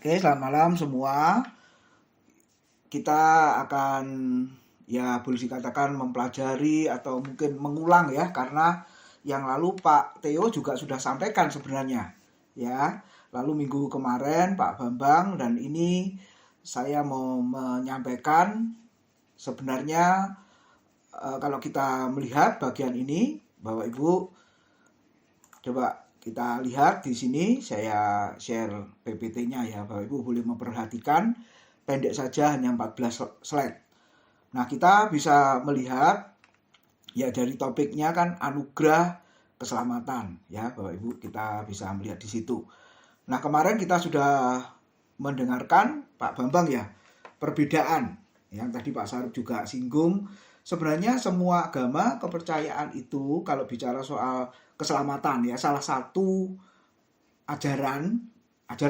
Oke, selamat malam semua. Kita akan boleh dikatakan mempelajari atau mungkin mengulang ya, karena yang lalu Pak Theo juga sudah sampaikan sebenarnya ya. Lalu minggu kemarin Pak Bambang, dan ini saya mau menyampaikan sebenarnya kalau kita melihat bagian ini, Bapak Ibu, coba kita lihat di sini, saya share PPT-nya ya, Bapak Ibu boleh memperhatikan, pendek saja hanya 14 slide. Nah, kita bisa melihat ya dari topiknya kan anugerah keselamatan ya, Bapak Ibu, kita bisa melihat di situ. Nah, kemarin kita sudah mendengarkan Pak Bambang ya, perbedaan yang tadi Pak Sarip juga singgung. Sebenarnya semua agama kepercayaan itu kalau bicara soal keselamatan ya, salah satu ajaran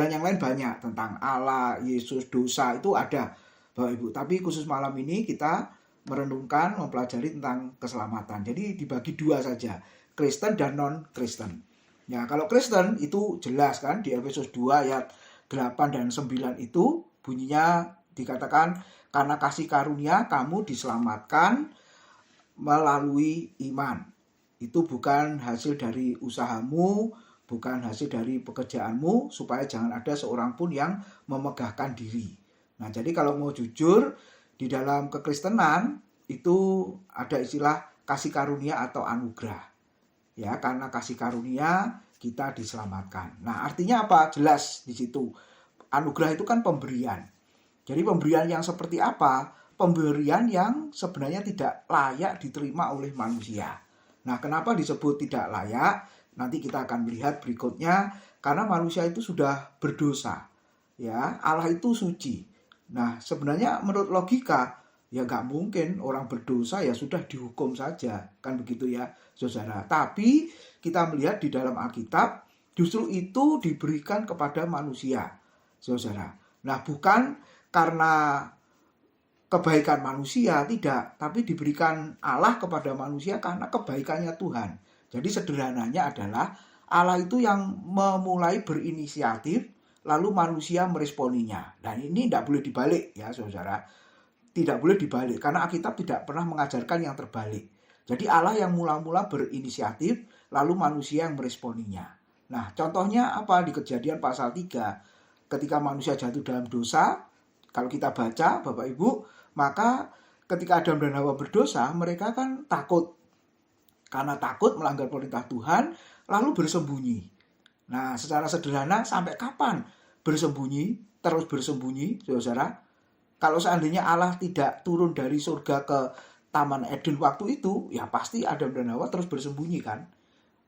yang lain banyak tentang Allah, Yesus, dosa itu ada Bapak Ibu. Tapi khusus malam ini kita merenungkan, mempelajari tentang keselamatan. Jadi dibagi dua saja, Kristen dan non-Kristen. Ya, kalau Kristen itu jelas kan di Efesus 2 ayat 8 dan 9 itu bunyinya dikatakan karena kasih karunia kamu diselamatkan melalui iman. Itu bukan hasil dari usahamu, bukan hasil dari pekerjaanmu, supaya jangan ada seorang pun yang memegahkan diri. Nah, jadi kalau mau jujur, di dalam kekristenan itu ada istilah kasih karunia atau anugerah. Ya, karena kasih karunia kita diselamatkan. Nah, artinya apa? Jelas di situ. Anugerah itu kan pemberian. Jadi pemberian yang seperti apa? Pemberian yang sebenarnya tidak layak diterima oleh manusia. Nah, kenapa disebut tidak layak? Nanti kita akan melihat berikutnya, karena manusia itu sudah berdosa. Ya, Allah itu suci. Nah, sebenarnya menurut logika, ya nggak mungkin orang berdosa ya sudah dihukum saja. Kan begitu ya, saudara. Tapi kita melihat di dalam Alkitab, justru itu diberikan kepada manusia, saudara. Nah, bukan karena kebaikan manusia, tidak. Tapi diberikan Allah kepada manusia karena kebaikannya Tuhan. Jadi sederhananya adalah Allah itu yang memulai berinisiatif, lalu manusia meresponinya. Dan ini tidak boleh dibalik ya, saudara. Tidak boleh dibalik, karena Alkitab tidak pernah mengajarkan yang terbalik. Jadi Allah yang mula-mula berinisiatif, lalu manusia yang meresponinya. Nah, contohnya apa? Di Kejadian pasal 3, ketika manusia jatuh dalam dosa, kalau kita baca, Bapak Ibu, maka ketika Adam dan Hawa berdosa, mereka kan takut. Karena takut melanggar perintah Tuhan, lalu bersembunyi. Nah, secara sederhana, sampai kapan bersembunyi? Terus bersembunyi, saudara. Kalau seandainya Allah tidak turun dari surga ke Taman Eden waktu itu, ya pasti Adam dan Hawa terus bersembunyi kan.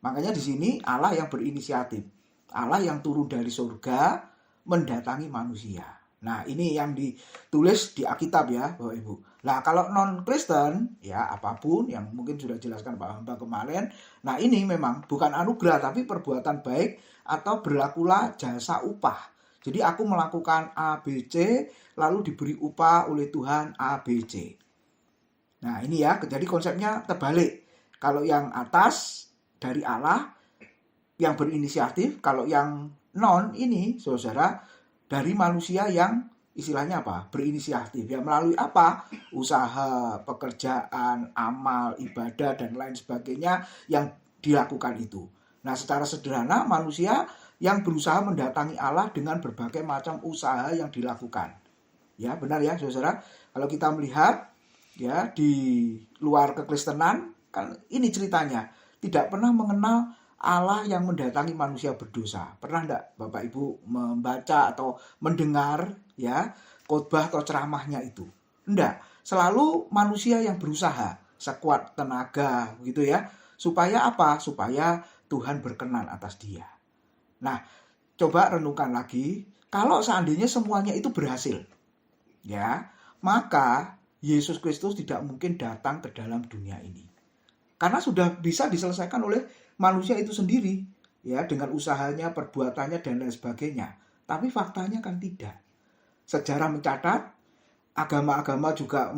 Makanya di sini Allah yang berinisiatif. Allah yang turun dari surga mendatangi manusia. Nah, ini yang ditulis di Alkitab ya, Bapak Ibu. Nah, kalau non-Kristen, ya apapun yang mungkin sudah dijelaskan Pak Hamba kemarin, nah ini memang bukan anugerah, tapi perbuatan baik atau berlakulah jasa upah. Jadi aku melakukan A, B, C, lalu diberi upah oleh Tuhan A, B, C. Nah, ini ya, jadi konsepnya terbalik. Kalau yang atas dari Allah, yang berinisiatif, kalau yang non ini, saudara, dari manusia yang istilahnya apa? Berinisiatif. Ya melalui apa? Usaha, pekerjaan, amal, ibadah, dan lain sebagainya yang dilakukan itu. Nah, secara sederhana manusia yang berusaha mendatangi Allah dengan berbagai macam usaha yang dilakukan. Ya, benar ya, saudara. Kalau kita melihat ya di luar kekristenan, kan ini ceritanya. Tidak pernah mengenal Allah yang mendatangi manusia berdosa. Pernah enggak Bapak Ibu membaca atau mendengar ya khotbah atau ceramahnya itu? Enggak. Selalu manusia yang berusaha sekuat tenaga gitu ya. Supaya apa? Supaya Tuhan berkenan atas dia. Nah, coba renungkan lagi, kalau seandainya semuanya itu berhasil, ya, maka Yesus Kristus tidak mungkin datang ke dalam dunia ini. Karena sudah bisa diselesaikan oleh manusia itu sendiri, ya, dengan usahanya, perbuatannya, dan lain sebagainya. Tapi faktanya kan tidak. Sejarah mencatat, agama-agama juga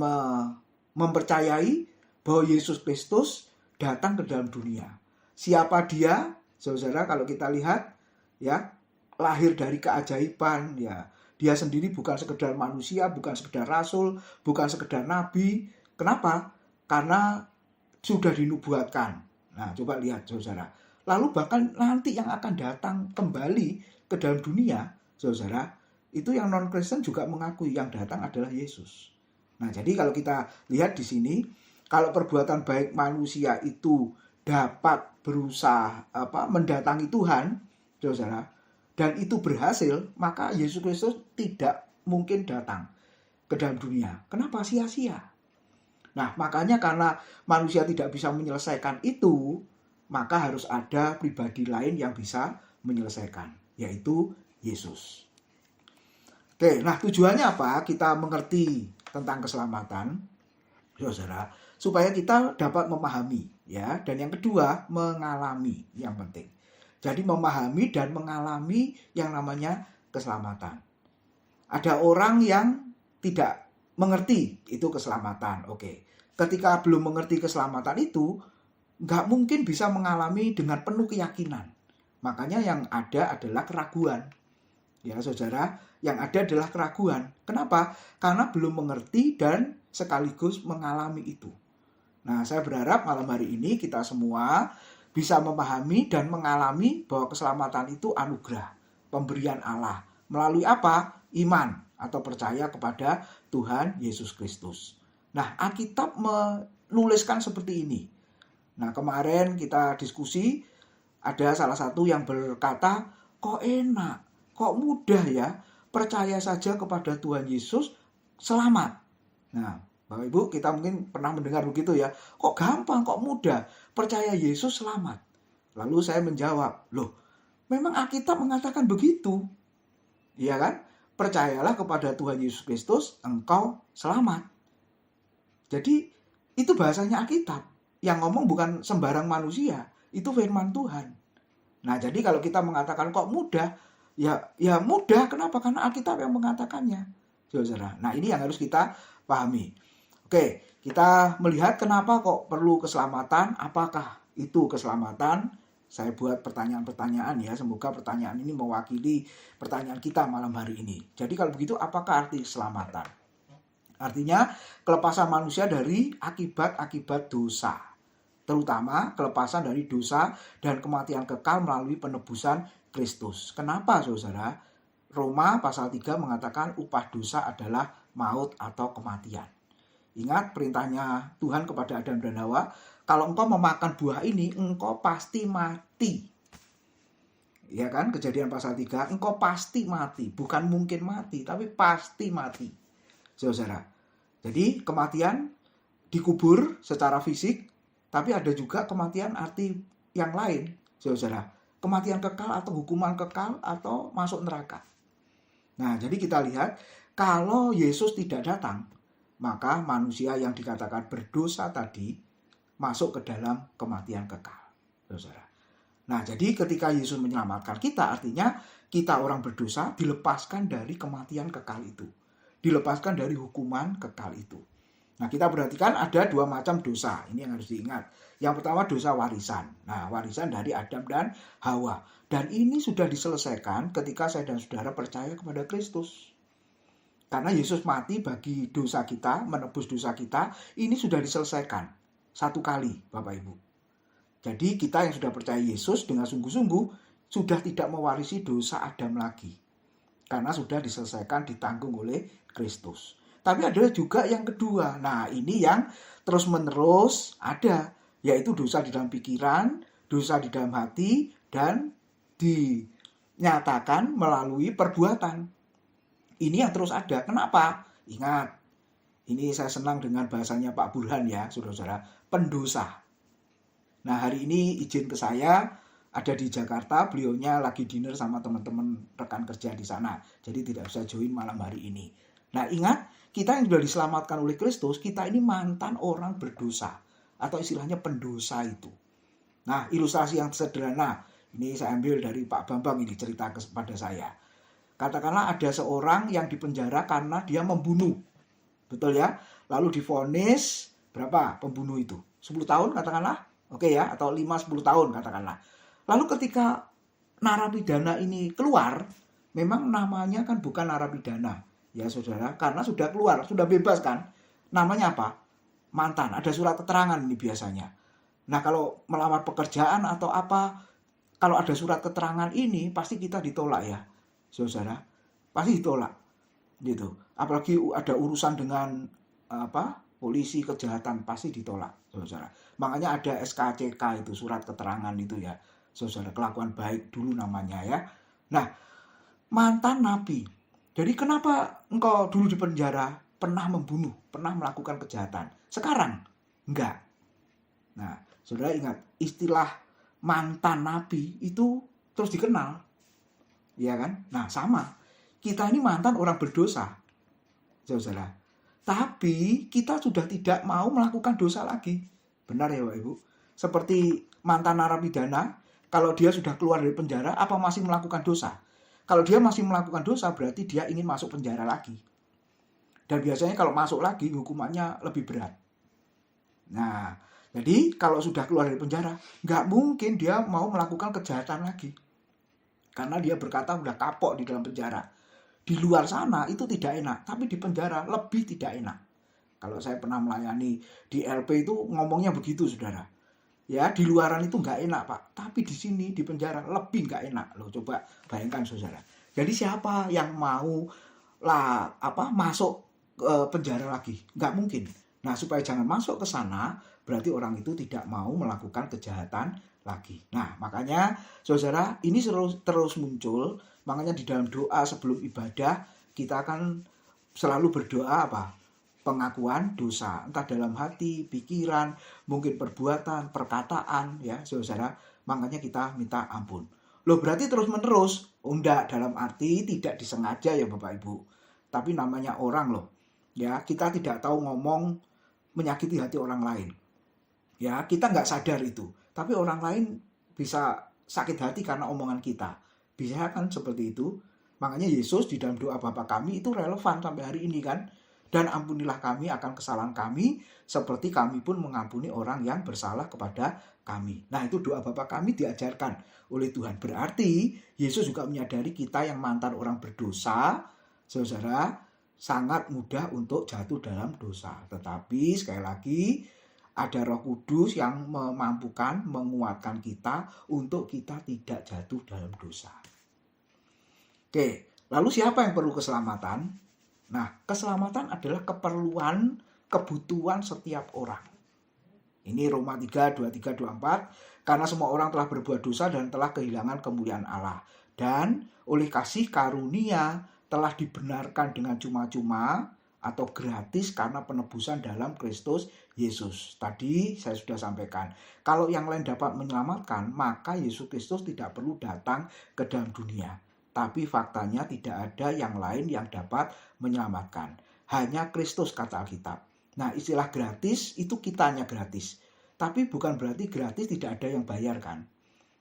mempercayai bahwa Yesus Kristus datang ke dalam dunia. Siapa dia? Saudara, kalau kita lihat, ya, lahir dari keajaiban ya. Dia sendiri bukan sekedar manusia, bukan sekedar rasul, bukan sekedar nabi. Kenapa? Karena sudah dinubuatkan. Nah, coba lihat saudara. Lalu bahkan nanti yang akan datang kembali ke dalam dunia, saudara, itu yang non-Kristen juga mengakui yang datang adalah Yesus. Nah, jadi kalau kita lihat di sini, kalau perbuatan baik manusia itu dapat berusaha mendatangi Tuhan, saudara, dan itu berhasil, maka Yesus Kristus tidak mungkin datang ke dalam dunia. Kenapa sia-sia? Nah, makanya karena manusia tidak bisa menyelesaikan itu, maka harus ada pribadi lain yang bisa menyelesaikan, yaitu Yesus. Oke, nah tujuannya apa? Kita mengerti tentang keselamatan, saudara, supaya kita dapat memahami, ya. Dan yang kedua, mengalami yang penting. Jadi memahami dan mengalami yang namanya keselamatan. Ada orang yang tidak mengerti itu keselamatan, oke. Ketika belum mengerti keselamatan itu, nggak mungkin bisa mengalami dengan penuh keyakinan. Makanya yang ada adalah keraguan. Ya saudara, yang ada adalah keraguan. Kenapa? Karena belum mengerti dan sekaligus mengalami itu. Nah, saya berharap malam hari ini kita semua bisa memahami dan mengalami bahwa keselamatan itu anugerah, pemberian Allah. Melalui apa? Iman atau percaya kepada Tuhan Yesus Kristus. Nah, Alkitab menuliskan seperti ini. Nah, kemarin kita diskusi, ada salah satu yang berkata, kok enak, kok mudah ya, percaya saja kepada Tuhan Yesus, selamat. Nah, Bapak Ibu, kita mungkin pernah mendengar begitu ya, kok gampang, kok mudah, percaya Yesus selamat. Lalu saya menjawab, loh, memang Alkitab mengatakan begitu. Iya kan? Percayalah kepada Tuhan Yesus Kristus, engkau selamat. Jadi, itu bahasanya Alkitab. Yang ngomong bukan sembarang manusia, itu firman Tuhan. Nah, jadi kalau kita mengatakan kok mudah, ya mudah. Kenapa? Karena Alkitab yang mengatakannya, saudara. Nah, ini yang harus kita pahami. Oke, kita melihat kenapa kok perlu keselamatan. Apakah itu keselamatan? Saya buat pertanyaan-pertanyaan ya. Semoga pertanyaan ini mewakili pertanyaan kita malam hari ini. Jadi kalau begitu, apakah arti keselamatan? Artinya kelepasan manusia dari akibat-akibat dosa. Terutama kelepasan dari dosa dan kematian kekal melalui penebusan Kristus. Kenapa saudara? Roma pasal 3 mengatakan upah dosa adalah maut atau kematian. Ingat perintahnya Tuhan kepada Adam dan Hawa, kalau engkau memakan buah ini, engkau pasti mati. Ya kan? Kejadian pasal 3, engkau pasti mati. Bukan mungkin mati, tapi pasti mati. Saudara. Jadi kematian dikubur secara fisik, tapi ada juga kematian arti yang lain, saudara. Kematian kekal atau hukuman kekal atau masuk neraka. Nah, jadi kita lihat kalau Yesus tidak datang, maka manusia yang dikatakan berdosa tadi masuk ke dalam kematian kekal, saudara. Nah, jadi ketika Yesus menyelamatkan kita, artinya kita orang berdosa dilepaskan dari kematian kekal itu. Dilepaskan dari hukuman kekal itu. Nah, kita perhatikan ada dua macam dosa. Ini yang harus diingat. Yang pertama dosa warisan. Nah, warisan dari Adam dan Hawa. Dan ini sudah diselesaikan ketika saya dan saudara percaya kepada Kristus. Karena Yesus mati bagi dosa kita, menebus dosa kita, ini sudah diselesaikan. Satu kali, Bapak Ibu. Jadi kita yang sudah percaya Yesus dengan sungguh-sungguh, sudah tidak mewarisi dosa Adam lagi. Karena sudah diselesaikan, ditanggung oleh Kristus. Tapi ada juga yang kedua. Nah, ini yang terus-menerus ada, yaitu dosa di dalam pikiran, dosa di dalam hati, dan dinyatakan melalui perbuatan. Ini yang terus ada. Kenapa? Ingat, ini saya senang dengan bahasanya Pak Burhan ya, saudara-saudara, pendosa. Nah, hari ini izin ke saya, ada di Jakarta, beliaunya lagi dinner sama teman-teman rekan kerja di sana. Jadi tidak bisa join malam hari ini. Nah, ingat, kita yang sudah diselamatkan oleh Kristus, kita ini mantan orang berdosa. Atau istilahnya pendosa itu. Nah, ilustrasi yang sederhana, ini saya ambil dari Pak Bambang ini cerita kepada saya. Katakanlah ada seorang yang dipenjara karena dia membunuh. Betul ya? Lalu divonis, berapa pembunuh itu? 10 tahun katakanlah? Oke ya, atau 5-10 tahun katakanlah. Lalu ketika narapidana ini keluar, memang namanya kan bukan narapidana, ya saudara, karena sudah keluar, sudah bebas kan. Namanya apa? Mantan. Ada surat keterangan ini biasanya. Nah, kalau melamar pekerjaan atau apa, kalau ada surat keterangan ini pasti kita ditolak ya, saudara. Pasti ditolak, gitu. Apalagi ada urusan dengan polisi kejahatan, pasti ditolak, saudara. Makanya ada SKCK itu, surat keterangan itu ya, saudara, kelakuan baik dulu namanya ya. Nah, mantan napi. Jadi kenapa engkau dulu di penjara pernah membunuh, pernah melakukan kejahatan? Sekarang enggak. Nah, saudara ingat, istilah mantan napi itu terus dikenal. Ya kan? Nah, sama. Kita ini mantan orang berdosa, saudara. Tapi kita sudah tidak mau melakukan dosa lagi. Benar ya Bapak Ibu? Seperti mantan narapidana, kalau dia sudah keluar dari penjara, apa masih melakukan dosa? Kalau dia masih melakukan dosa, berarti dia ingin masuk penjara lagi. Dan biasanya kalau masuk lagi, hukumannya lebih berat. Nah, jadi kalau sudah keluar dari penjara, nggak mungkin dia mau melakukan kejahatan lagi. Karena dia berkata udah kapok di dalam penjara. Di luar sana itu tidak enak, tapi di penjara lebih tidak enak. Kalau saya pernah melayani di LP itu ngomongnya begitu, saudara. Ya, di luaran itu nggak enak, Pak. Tapi di sini, di penjara, lebih nggak enak. Loh, coba bayangkan, saudara. Jadi siapa yang mau masuk ke penjara lagi? Nggak mungkin. Nah, supaya jangan masuk ke sana, berarti orang itu tidak mau melakukan kejahatan lagi. Nah, makanya, saudara, ini terus muncul. Makanya di dalam doa sebelum ibadah, kita akan selalu berdoa apa? Pengakuan dosa, entah dalam hati, pikiran, mungkin perbuatan, perkataan, ya saudara. Makanya kita minta ampun. Loh, berarti terus menerus? Enggak, dalam arti tidak disengaja ya Bapak Ibu. Tapi namanya orang loh. Ya, kita tidak tahu ngomong menyakiti hati orang lain. Ya, kita nggak sadar itu. Tapi orang lain bisa sakit hati karena omongan kita. Bisa kan seperti itu. Makanya Yesus di dalam doa Bapa kami itu relevan sampai hari ini kan. Dan ampunilah kami akan kesalahan kami, seperti kami pun mengampuni orang yang bersalah kepada kami. Nah, itu doa Bapa kami diajarkan oleh Tuhan. Berarti Yesus juga menyadari kita yang mantan orang berdosa, saudara, sangat mudah untuk jatuh dalam dosa. Tetapi sekali lagi, ada Roh Kudus yang memampukan, menguatkan kita untuk kita tidak jatuh dalam dosa. Oke, lalu siapa yang perlu keselamatan? Nah, keselamatan adalah keperluan, kebutuhan setiap orang. Ini Roma 3, 23, 24. Karena semua orang telah berbuat dosa dan telah kehilangan kemuliaan Allah. Dan oleh kasih karunia telah dibenarkan dengan cuma-cuma atau gratis karena penebusan dalam Kristus Yesus. Tadi saya sudah sampaikan. Kalau yang lain dapat menyelamatkan, maka Yesus Kristus tidak perlu datang ke dalam dunia. Tapi faktanya tidak ada yang lain yang dapat menyelamatkan. Hanya Kristus, kata Alkitab. Nah, istilah gratis itu kitanya gratis. Tapi bukan berarti gratis tidak ada yang bayar kan.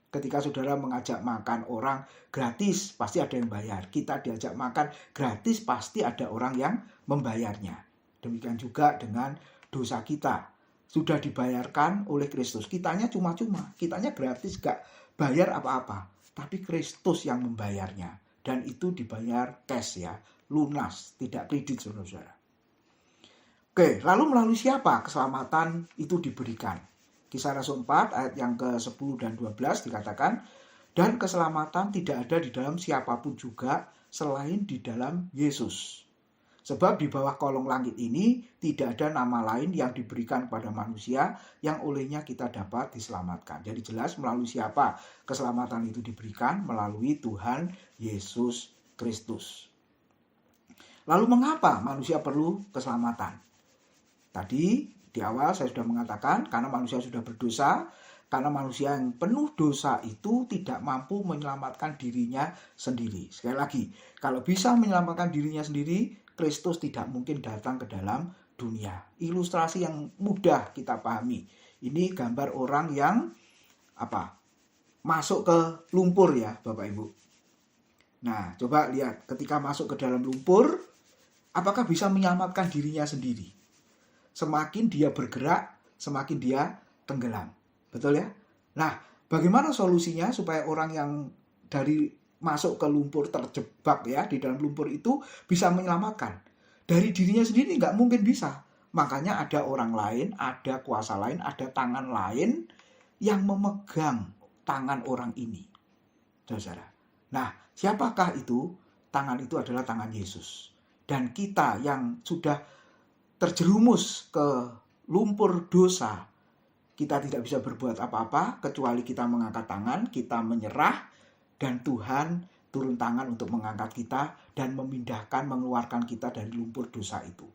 Ketika saudara mengajak makan orang gratis, pasti ada yang bayar. Kita diajak makan gratis, pasti ada orang yang membayarnya. Demikian juga dengan dosa kita. Sudah dibayarkan oleh Kristus. Kitanya cuma-cuma. Kitanya gratis, gak bayar apa-apa. Tapi Kristus yang membayarnya. Dan itu dibayar cash ya. Lunas, tidak kredit saudara. Oke, lalu melalui siapa keselamatan itu diberikan? Kisah Rasul 4 ayat yang ke-10 dan 12 dikatakan, dan keselamatan tidak ada di dalam siapapun juga selain di dalam Yesus. Sebab di bawah kolong langit ini tidak ada nama lain yang diberikan kepada manusia yang olehnya kita dapat diselamatkan. Jadi jelas melalui siapa keselamatan itu diberikan? Melalui Tuhan Yesus Kristus. Lalu mengapa manusia perlu keselamatan? Tadi di awal saya sudah mengatakan karena manusia sudah berdosa, karena manusia yang penuh dosa itu tidak mampu menyelamatkan dirinya sendiri. Sekali lagi, kalau bisa menyelamatkan dirinya sendiri, Kristus tidak mungkin datang ke dalam dunia. Ilustrasi yang mudah kita pahami. Ini gambar orang yang masuk ke lumpur ya Bapak Ibu. Nah, coba lihat ketika masuk ke dalam lumpur, apakah bisa menyelamatkan dirinya sendiri? Semakin dia bergerak, semakin dia tenggelam. Betul ya? Nah, bagaimana solusinya supaya orang yang dari masuk ke lumpur, terjebak ya di dalam lumpur itu bisa menyelamatkan. Dari dirinya sendiri nggak mungkin bisa. Makanya ada orang lain, ada kuasa lain, ada tangan lain yang memegang tangan orang ini, saudara. Nah, siapakah itu? Tangan itu adalah tangan Yesus. Dan kita yang sudah terjerumus ke lumpur dosa, kita tidak bisa berbuat apa-apa kecuali kita mengangkat tangan, kita menyerah, dan Tuhan turun tangan untuk mengangkat kita dan memindahkan, mengeluarkan kita dari lumpur dosa itu.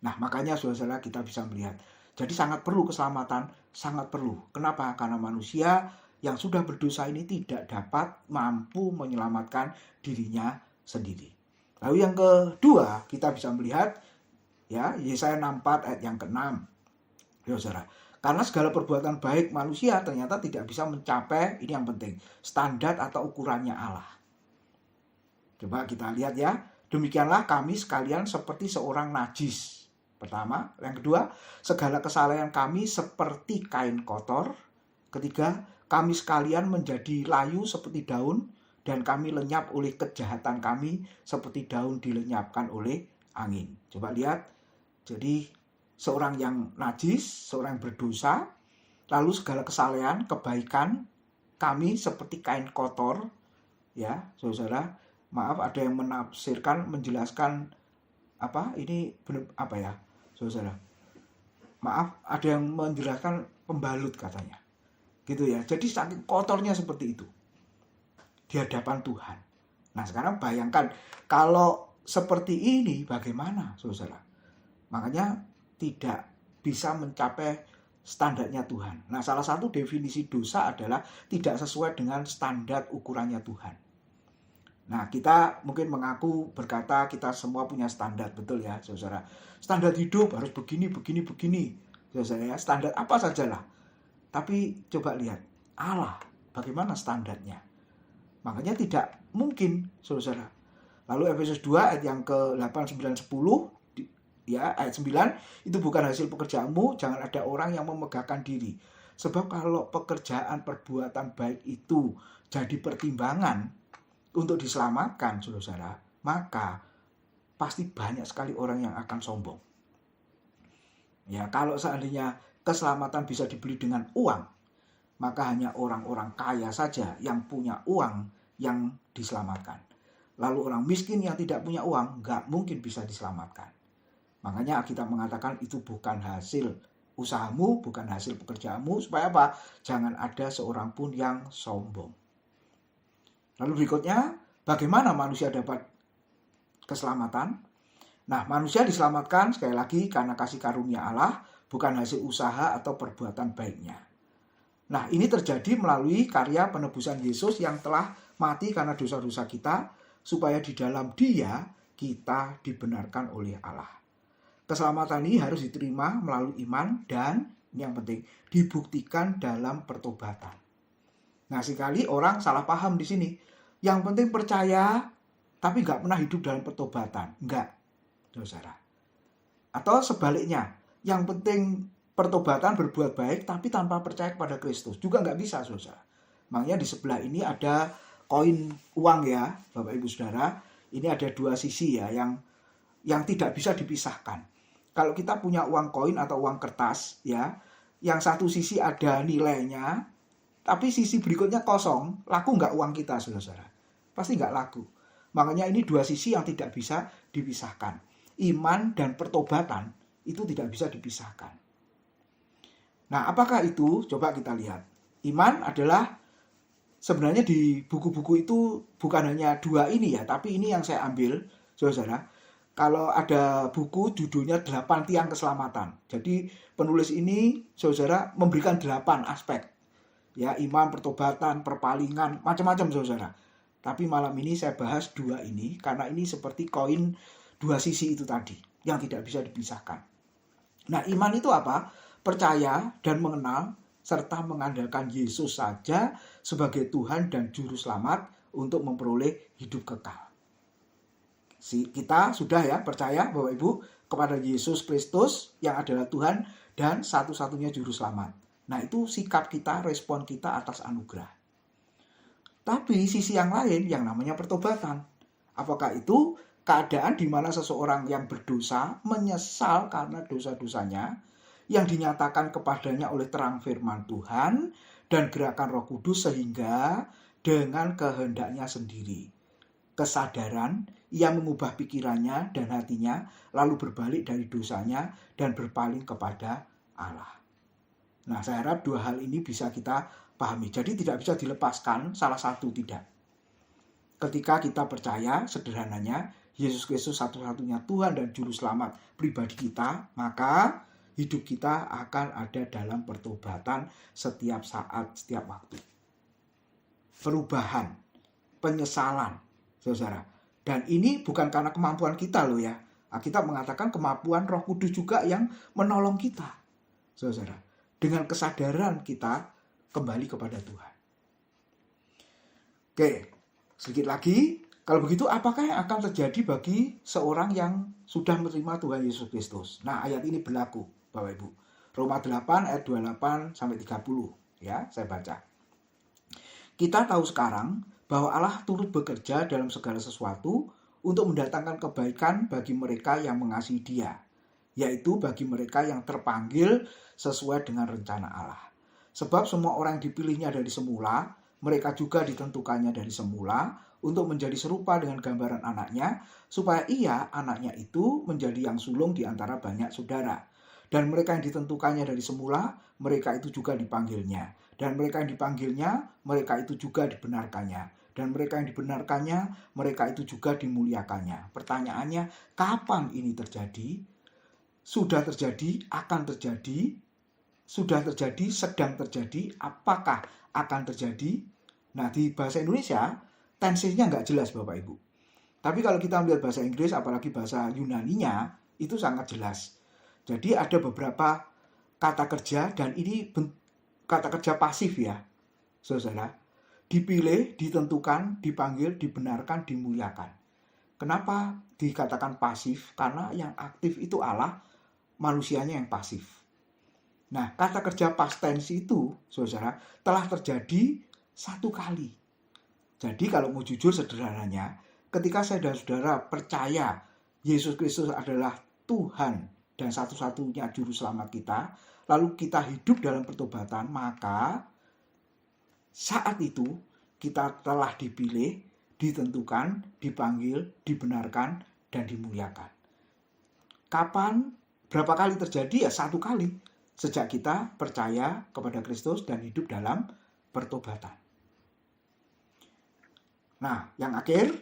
Nah, makanya saudara-saudara kita bisa melihat. Jadi sangat perlu keselamatan, sangat perlu. Kenapa? Karena manusia yang sudah berdosa ini tidak dapat mampu menyelamatkan dirinya sendiri. Lalu yang kedua, kita bisa melihat ya Yesaya 64 ayat yang ke-6. Ya, saudara. Karena segala perbuatan baik manusia ternyata tidak bisa mencapai, ini yang penting, standar atau ukurannya Allah. Coba kita lihat ya. Demikianlah kami sekalian seperti seorang najis. Pertama. Yang kedua, segala kesalahan kami seperti kain kotor. Ketiga, kami sekalian menjadi layu seperti daun, dan kami lenyap oleh kejahatan kami seperti daun dilenyapkan oleh angin. Coba lihat. Jadi seorang yang najis, seorang yang berdosa, lalu segala kesalahan, kebaikan kami seperti kain kotor. Ya, saudara, maaf ada yang menafsirkan, menjelaskan ini benar apa ya, saudara? Maaf, ada yang menjelaskan pembalut katanya. Gitu ya. Jadi saking kotornya seperti itu di hadapan Tuhan. Nah, sekarang bayangkan kalau seperti ini bagaimana, saudara? Makanya tidak bisa mencapai standarnya Tuhan. Nah, salah satu definisi dosa adalah tidak sesuai dengan standar ukurannya Tuhan. Nah, kita mungkin mengaku berkata kita semua punya standar, betul ya, saudara. Standar hidup harus begini, begini, begini, saudara ya. Standar apa sajalah. Tapi coba lihat Allah, bagaimana standarnya. Makanya tidak mungkin, saudara. Lalu Efesus 2 ayat yang ke-8, 9, 10, ya, ayat 9, itu bukan hasil pekerjaanmu, jangan ada orang yang memegahkan diri. Sebab kalau pekerjaan perbuatan baik itu jadi pertimbangan untuk diselamatkan, saudara, maka pasti banyak sekali orang yang akan sombong. Ya, kalau seandainya keselamatan bisa dibeli dengan uang, maka hanya orang-orang kaya saja yang punya uang yang diselamatkan. Lalu orang miskin yang tidak punya uang nggak mungkin bisa diselamatkan. Makanya kita mengatakan itu bukan hasil usahamu, bukan hasil pekerjaanmu, supaya apa? Jangan ada seorang pun yang sombong. Lalu berikutnya, bagaimana manusia dapat keselamatan? Nah, manusia diselamatkan sekali lagi karena kasih karunia Allah, bukan hasil usaha atau perbuatan baiknya. Nah, ini terjadi melalui karya penebusan Yesus yang telah mati karena dosa-dosa kita, supaya di dalam Dia kita dibenarkan oleh Allah. Keselamatan ini harus diterima melalui iman dan yang penting dibuktikan dalam pertobatan. Nah, sekali orang salah paham di sini. Yang penting percaya tapi nggak pernah hidup dalam pertobatan. Nggak, saudara. Atau sebaliknya, yang penting pertobatan berbuat baik tapi tanpa percaya kepada Kristus. Juga nggak bisa, saudara. Makanya di sebelah ini ada koin uang ya, Bapak Ibu Saudara. Ini ada dua sisi ya yang tidak bisa dipisahkan. Kalau kita punya uang koin atau uang kertas ya, yang satu sisi ada nilainya, tapi sisi berikutnya kosong, laku nggak uang kita, saudara? Pasti nggak laku. Makanya ini dua sisi yang tidak bisa dipisahkan. Iman dan pertobatan itu tidak bisa dipisahkan. Nah, apakah itu? Coba kita lihat. Iman adalah sebenarnya di buku-buku itu bukan hanya dua ini ya, tapi ini yang saya ambil, saudara. Kalau ada buku judulnya 8 tiang keselamatan. Jadi penulis ini, saudara, memberikan 8 aspek. Ya, iman, pertobatan, perpalingan, macam-macam, saudara. Tapi malam ini saya bahas dua ini, karena ini seperti koin dua sisi itu tadi, yang tidak bisa dipisahkan. Nah, iman itu apa? Percaya dan mengenal, serta mengandalkan Yesus saja sebagai Tuhan dan Juru Selamat untuk memperoleh hidup kekal. Kita sudah ya percaya Bapak Ibu kepada Yesus Kristus yang adalah Tuhan dan satu-satunya Juru Selamat. Nah, itu sikap kita, respon kita atas anugerah. Tapi sisi yang lain yang namanya pertobatan. Apakah itu keadaan di mana seseorang yang berdosa menyesal karena dosa-dosanya yang dinyatakan kepadanya oleh terang firman Tuhan dan gerakan Roh Kudus sehingga dengan kehendaknya sendiri, kesadaran, ia mengubah pikirannya dan hatinya lalu berbalik dari dosanya dan berpaling kepada Allah. Nah, saya harap dua hal ini bisa kita pahami. Jadi tidak bisa dilepaskan salah satu, tidak. Ketika kita percaya sederhananya Yesus Kristus satu-satunya Tuhan dan Juru Selamat pribadi kita, maka hidup kita akan ada dalam pertobatan setiap saat, setiap waktu. Perubahan, penyesalan, saudara. Dan ini bukan karena kemampuan kita loh ya. Kita mengatakan kemampuan Roh Kudus juga yang menolong kita, saudara. Dengan kesadaran kita kembali kepada Tuhan. Oke, sedikit lagi. Kalau begitu, apakah yang akan terjadi bagi seorang yang sudah menerima Tuhan Yesus Kristus? Nah, ayat ini berlaku, Bapak Ibu. Roma 8 ayat 28 sampai 30. Ya, saya baca. Kita tahu sekarang bahwa Allah turut bekerja dalam segala sesuatu untuk mendatangkan kebaikan bagi mereka yang mengasihi Dia, yaitu bagi mereka yang terpanggil sesuai dengan rencana Allah. Sebab semua orang yang dipilihnya dari semula, mereka juga ditentukannya dari semula untuk menjadi serupa dengan gambaran anaknya, supaya ia, anaknya itu, menjadi yang sulung di antara banyak saudara. Dan mereka yang ditentukannya dari semula, mereka itu juga dipanggilnya. Dan mereka yang dipanggilnya, mereka itu juga dibenarkannya. Dan mereka yang dibenarkannya, mereka itu juga dimuliakannya. Pertanyaannya, kapan ini terjadi? Sudah terjadi, akan terjadi, sudah terjadi, sedang terjadi, apakah akan terjadi? Nah, di bahasa Indonesia, tensinya nggak jelas Bapak Ibu. Tapi kalau kita melihat bahasa Inggris, apalagi bahasa Yunaninya, itu sangat jelas. Jadi ada beberapa kata kerja, dan ini kata kerja pasif ya, saudara. Dipilih, ditentukan, dipanggil, dibenarkan, dimuliakan. Kenapa dikatakan pasif? Karena yang aktif itu Allah, manusianya yang pasif. Nah, kata kerja past tense itu, saudara, telah terjadi satu kali. Jadi kalau mau jujur sederhananya, ketika saya dan saudara percaya Yesus Kristus adalah Tuhan dan satu-satunya Juru Selamat kita, lalu kita hidup dalam pertobatan, maka saat itu kita telah dipilih, ditentukan, dipanggil, dibenarkan, dan dimuliakan. Kapan? Berapa kali terjadi? Ya satu kali. Sejak kita percaya kepada Kristus dan hidup dalam pertobatan. Nah, yang akhir,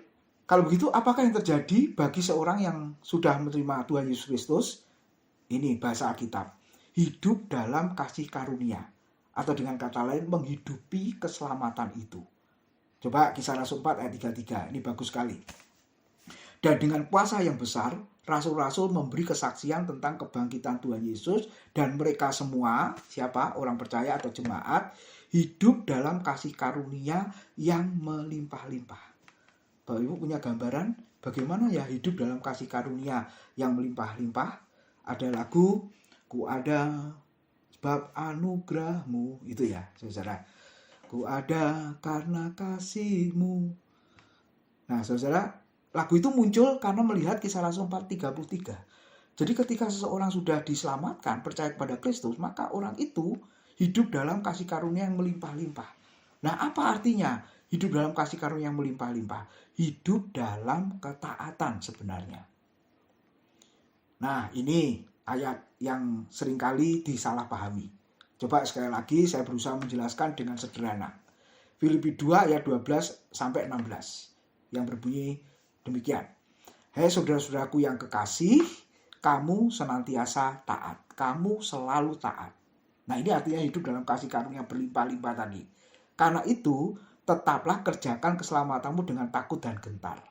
kalau begitu apakah yang terjadi bagi seorang yang sudah menerima Tuhan Yesus Kristus? Ini bahasa Alkitab. Hidup dalam kasih karunia. Atau dengan kata lain, menghidupi keselamatan itu. Coba Kisah Rasul 4 ayat 33. Ini bagus sekali. Dan dengan kuasa yang besar, rasul-rasul memberi kesaksian tentang kebangkitan Tuhan Yesus. Dan mereka semua, siapa? Orang percaya atau jemaat, hidup dalam kasih karunia yang melimpah-limpah. Bapak Ibu punya gambaran bagaimana ya hidup dalam kasih karunia yang melimpah-limpah? Ada lagu, ku ada sebab anugerahmu, itu ya saudara. Ku ada karena kasihmu. Nah saudara, lagu itu muncul karena melihat Kisah Rasul 4:33. Jadi ketika seseorang sudah diselamatkan, percaya kepada Kristus, maka orang itu hidup dalam kasih karunia yang melimpah-limpah. Nah apa artinya hidup dalam kasih karunia yang melimpah-limpah? Hidup dalam ketaatan sebenarnya. Nah ini ayat yang seringkali disalahpahami. Coba sekali lagi saya berusaha menjelaskan dengan sederhana. Filipi 2 ayat 12 sampai 16 yang berbunyi demikian. Hai saudara-saudaraku yang kekasih, kamu senantiasa taat. Kamu selalu taat. Nah ini artinya hidup dalam kasih karunia berlimpah-limpah tadi. Karena itu tetaplah kerjakan keselamatanmu dengan takut dan gentar.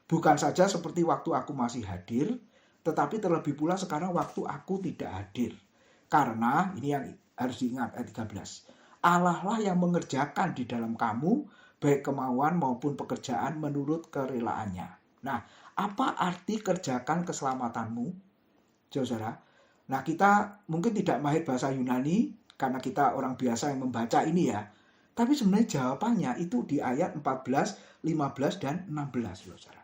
Bukan saja seperti waktu aku masih hadir, tetapi terlebih pula sekarang waktu aku tidak hadir. Karena, ini yang harus diingat ayat 13. Allah lah yang mengerjakan di dalam kamu, baik kemauan maupun pekerjaan menurut kerelaannya. Nah, apa arti kerjakan keselamatanmu? Saudara, nah kita mungkin tidak mahir bahasa Yunani, karena kita orang biasa yang membaca ini ya. Tapi sebenarnya jawabannya itu di ayat 14, 15, dan 16. Saudara.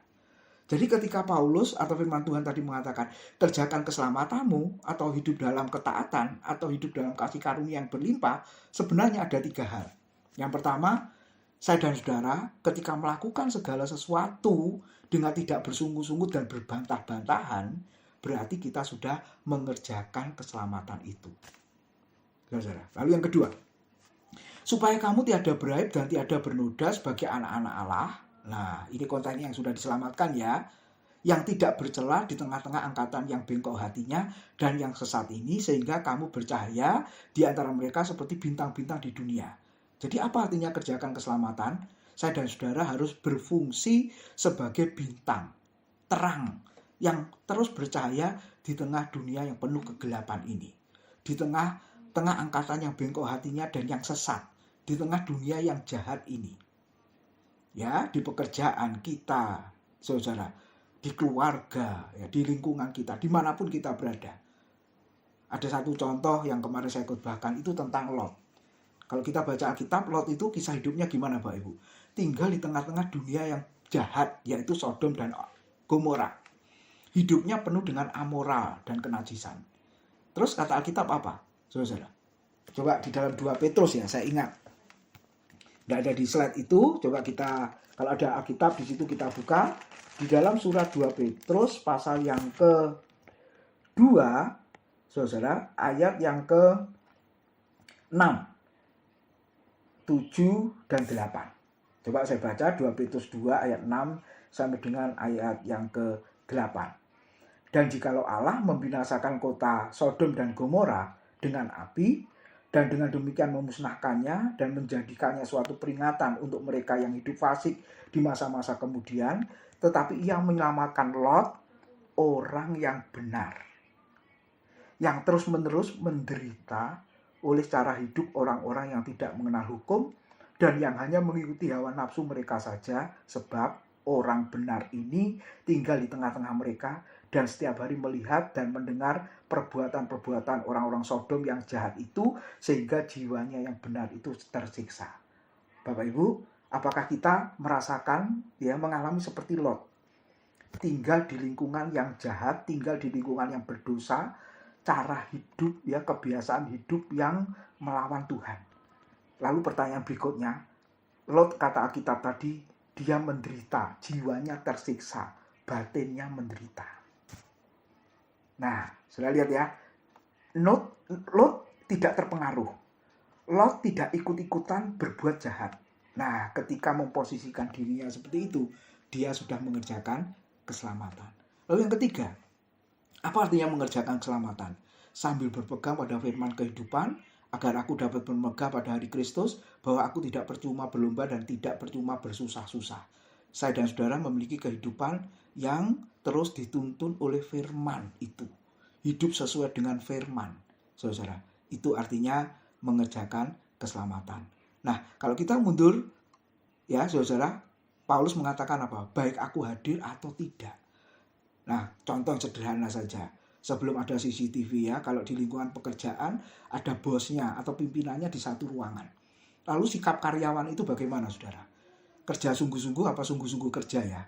Jadi ketika Paulus atau firman Tuhan tadi mengatakan kerjakan keselamatanmu atau hidup dalam ketaatan atau hidup dalam kasih karunia yang berlimpah, sebenarnya ada 3 hal. Yang pertama, saya dan saudara ketika melakukan segala sesuatu dengan tidak bersungguh-sungguh dan berbantah-bantahan, berarti kita sudah mengerjakan keselamatan itu. Saudara. Lalu yang kedua, supaya kamu tiada beraib dan tiada bernoda sebagai anak-anak Allah. Nah, ini kontennya yang sudah diselamatkan ya. Yang tidak bercela di tengah-tengah angkatan yang bengkok hatinya dan yang sesat ini, sehingga kamu bercahaya di antara mereka seperti bintang-bintang di dunia. Jadi apa artinya kerjakan keselamatan? Saya dan saudara harus berfungsi sebagai bintang, terang, yang terus bercahaya di tengah dunia yang penuh kegelapan ini. Di tengah angkatan yang bengkok hatinya dan yang sesat. Di tengah dunia yang jahat ini. Ya, di pekerjaan kita, saudara, di keluarga, ya, di lingkungan kita, dimanapun kita berada. Ada satu contoh yang kemarin saya khotbahkan itu tentang Lot. Kalau kita baca Alkitab, Lot itu kisah hidupnya gimana Bapak Ibu? Tinggal di tengah-tengah dunia yang jahat, yaitu Sodom dan Gomora. Hidupnya penuh dengan amoral dan kenajisan. Terus kata Alkitab apa? Saudara, coba di dalam 2 Petrus ya, saya ingat. Tidak ada di slide itu, coba kita, kalau ada Alkitab di situ kita buka. Di dalam surat 2 Petrus pasal yang ke-2, saudara, ayat yang ke-6, 7, dan 8. Coba saya baca 2 Petrus 2 ayat 6 sampai dengan ayat yang ke-8. Dan jikalau Allah membinasakan kota Sodom dan Gomora dengan api, dan dengan demikian memusnahkannya dan menjadikannya suatu peringatan untuk mereka yang hidup fasik di masa-masa kemudian, tetapi ia menyelamatkan Lot, orang yang benar, yang terus-menerus menderita oleh cara hidup orang-orang yang tidak mengenal hukum dan yang hanya mengikuti hawa nafsu mereka saja, sebab orang benar ini tinggal di tengah-tengah mereka dan setiap hari melihat dan mendengar perbuatan-perbuatan orang-orang Sodom yang jahat itu, sehingga jiwanya yang benar itu tersiksa. Bapak Ibu, apakah kita merasakan, ya, mengalami seperti Lot, tinggal di lingkungan yang jahat, tinggal di lingkungan yang berdosa, cara hidup, ya, kebiasaan hidup yang melawan Tuhan. Lalu pertanyaan berikutnya, Lot kata Alkitab tadi, dia menderita, jiwanya tersiksa, batinnya menderita. Nah, sudah lihat ya, Lot tidak terpengaruh. Lot tidak ikut-ikutan berbuat jahat. Nah, ketika memposisikan dirinya seperti itu, dia sudah mengerjakan keselamatan. Lalu yang ketiga, apa artinya mengerjakan keselamatan? Sambil berpegang pada firman kehidupan, agar aku dapat bermegah pada hari Kristus, bahwa aku tidak percuma berlomba dan tidak percuma bersusah-susah. Saya dan saudara memiliki kehidupan yang terus dituntun oleh firman itu. Hidup sesuai dengan firman, saudara. Itu artinya mengerjakan keselamatan. Nah, kalau kita mundur, ya saudara, Paulus mengatakan apa? Baik aku hadir atau tidak. Nah, contoh sederhana saja. Sebelum ada CCTV ya, kalau di lingkungan pekerjaan ada bosnya atau pimpinannya di satu ruangan. Lalu sikap karyawan itu bagaimana, saudara? Kerja sungguh-sungguh apa sungguh-sungguh kerja ya?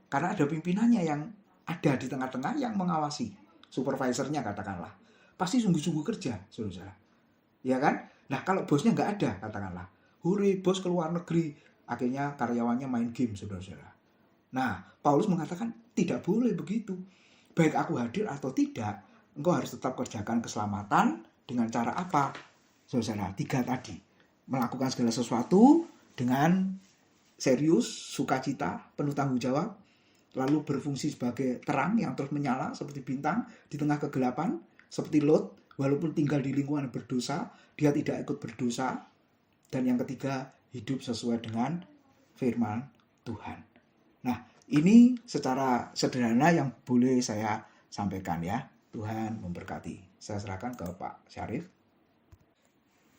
Karena ada pimpinannya yang ada di tengah-tengah yang mengawasi. Supervisornya katakanlah. Pasti sungguh-sungguh kerja, saudara. Ya kan? Nah, kalau bosnya nggak ada, katakanlah. Hore, bos keluar negeri. Akhirnya karyawannya main game, saudara-saudara. Nah, Paulus mengatakan tidak boleh begitu. Baik aku hadir atau tidak, engkau harus tetap kerjakan keselamatan dengan cara apa? Saudara, 3 tadi. Melakukan segala sesuatu dengan serius, sukacita, penuh tanggung jawab, lalu berfungsi sebagai terang yang terus menyala seperti bintang di tengah kegelapan, seperti Lot, walaupun tinggal di lingkungan berdosa, dia tidak ikut berdosa. Dan yang ketiga, hidup sesuai dengan firman Tuhan. Nah, ini secara sederhana yang boleh saya sampaikan ya. Tuhan memberkati. Saya serahkan ke Pak Syarif.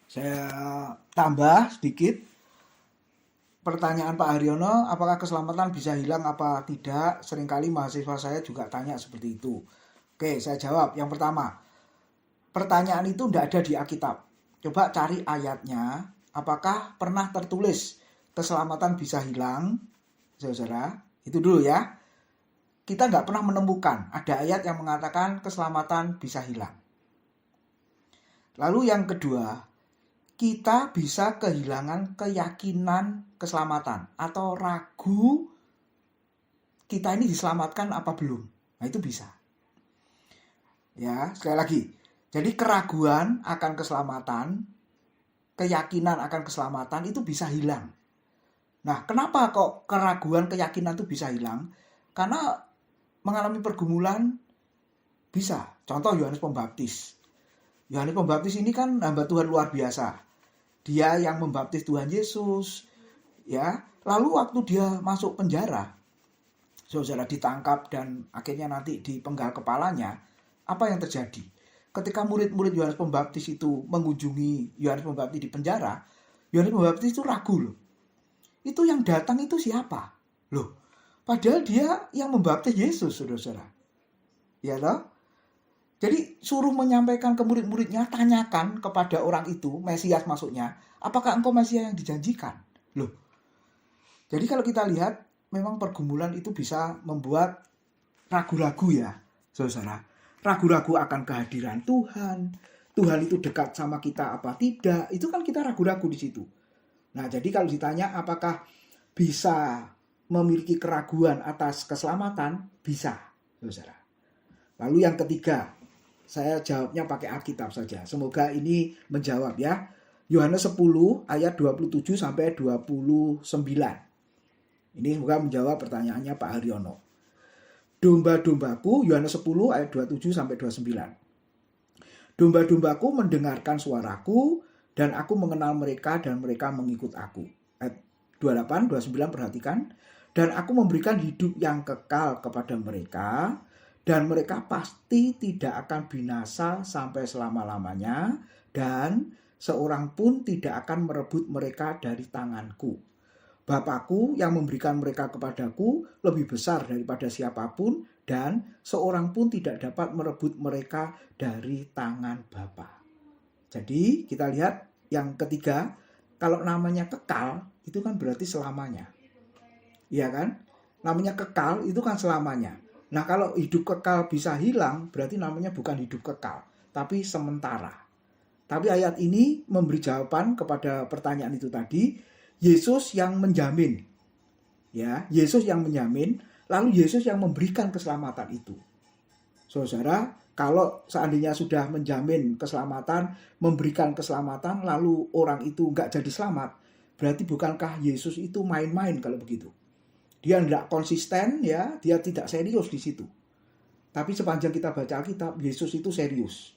Saya tambah sedikit. Pertanyaan Pak Haryono, apakah keselamatan bisa hilang apa tidak? Seringkali mahasiswa saya juga tanya seperti itu. Oke, saya jawab. Yang pertama, pertanyaan itu tidak ada di Alkitab. Coba cari ayatnya Apakah pernah tertulis keselamatan bisa hilang? Saudara, itu dulu ya. Kita nggak pernah menemukan ada ayat yang mengatakan keselamatan bisa hilang. Lalu yang kedua, kita bisa kehilangan keyakinan keselamatan atau ragu kita ini diselamatkan apa belum. Nah itu bisa. Ya, sekali lagi. Jadi keraguan akan keselamatan, keyakinan akan keselamatan itu bisa hilang. Nah, kenapa kok keraguan keyakinan itu bisa hilang? Karena mengalami pergumulan bisa. Contoh Yohanes Pembaptis. Yohanes Pembaptis ini kan hamba Tuhan luar biasa. Dia yang membaptis Tuhan Yesus, ya. Lalu waktu dia masuk penjara, saudara, ditangkap dan akhirnya nanti dipenggal kepalanya, apa yang terjadi? Ketika murid-murid Yohanes Pembaptis itu mengunjungi Yohanes Pembaptis di penjara, Yohanes Pembaptis itu ragu loh. Itu yang datang itu siapa? Loh, padahal dia yang membaptis Yesus, saudara-saudara. Ya loh? Jadi suruh menyampaikan ke murid-muridnya, tanyakan kepada orang itu, Mesias maksudnya, apakah engkau Mesias yang dijanjikan? Loh, jadi kalau kita lihat, memang pergumulan itu bisa membuat ragu-ragu ya, saudara. Ragu-ragu akan kehadiran Tuhan. Tuhan itu dekat sama kita apa tidak, itu kan kita ragu-ragu di situ. Nah, jadi kalau ditanya apakah bisa memiliki keraguan atas keselamatan, bisa, saudara. Lalu yang ketiga, saya jawabnya pakai Alkitab saja. Semoga ini menjawab ya. Yohanes 10 ayat 27 sampai 29. Ini semoga menjawab pertanyaannya Pak Haryono. Domba-dombaku, Yohanes 10 ayat 27 sampai 29. Domba-dombaku mendengarkan suaraku dan aku mengenal mereka dan mereka mengikut aku. Ayat 28, 29 perhatikan. Dan aku memberikan hidup yang kekal kepada mereka dan mereka pasti tidak akan binasa sampai selama-lamanya dan seorang pun tidak akan merebut mereka dari tanganku. Bapakku yang memberikan mereka kepadaku lebih besar daripada siapapun dan seorang pun tidak dapat merebut mereka dari tangan Bapa. Jadi kita lihat yang ketiga, kalau namanya kekal itu kan berarti selamanya. Iya kan? Namanya kekal itu kan selamanya. Nah kalau hidup kekal bisa hilang berarti namanya bukan hidup kekal tapi sementara. Tapi ayat ini memberi jawaban kepada pertanyaan itu tadi. Yesus yang menjamin, ya, Yesus yang menjamin, lalu Yesus yang memberikan keselamatan itu. Saudara, kalau seandainya sudah menjamin keselamatan, memberikan keselamatan, lalu orang itu nggak jadi selamat, berarti bukankah Yesus itu main-main kalau begitu? Dia nggak konsisten, ya, dia tidak serius di situ. Tapi sepanjang kita baca Alkitab, Yesus itu serius,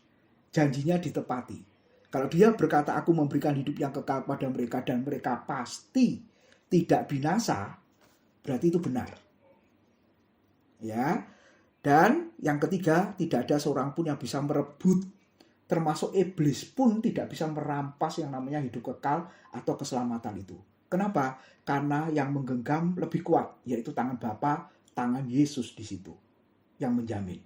janjinya ditepati. Kalau dia berkata aku memberikan hidup yang kekal kepada mereka dan mereka pasti tidak binasa, berarti itu benar. Ya. Dan yang ketiga, tidak ada seorang pun yang bisa merebut, termasuk iblis pun tidak bisa merampas yang namanya hidup kekal atau keselamatan itu. Kenapa? Karena yang menggenggam lebih kuat, yaitu tangan Bapa, tangan Yesus di situ yang menjamin.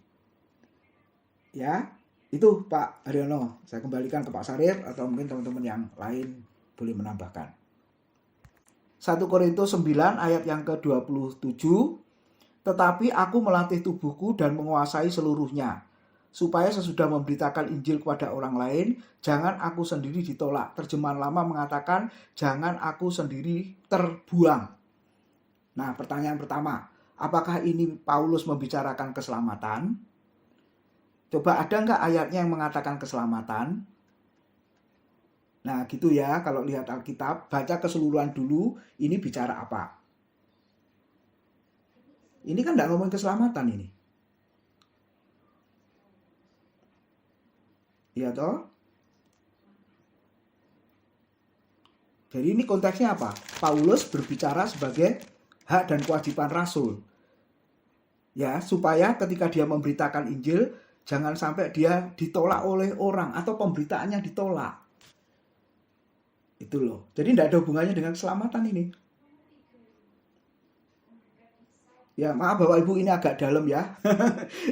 Ya. Itu Pak Haryono, saya kembalikan ke Pak Sarir atau mungkin teman-teman yang lain boleh menambahkan. 1 Korintus 9 ayat yang ke-27. Tetapi aku melatih tubuhku dan menguasai seluruhnya, supaya sesudah memberitakan Injil kepada orang lain, jangan aku sendiri ditolak. Terjemahan lama mengatakan, jangan aku sendiri terbuang. Nah, pertanyaan pertama, apakah ini Paulus membicarakan keselamatan? Coba ada nggak ayatnya yang mengatakan keselamatan? Nah gitu ya, kalau lihat Alkitab, baca keseluruhan dulu, ini bicara apa? Ini kan nggak ngomong keselamatan ini. Iya toh? Jadi ini konteksnya apa? Paulus berbicara sebagai hak dan kewajiban rasul. Ya, supaya ketika dia memberitakan Injil, jangan sampai dia ditolak oleh orang atau pemberitaannya ditolak. Itu loh. Jadi tidak ada hubungannya dengan keselamatan ini. Ya maaf Bapak Ibu ini agak dalam ya.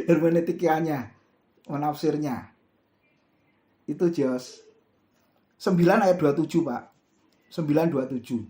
Hermeneutikanya, menafsirnya. Itu Jos. 9 ayat 27 Pak. 927.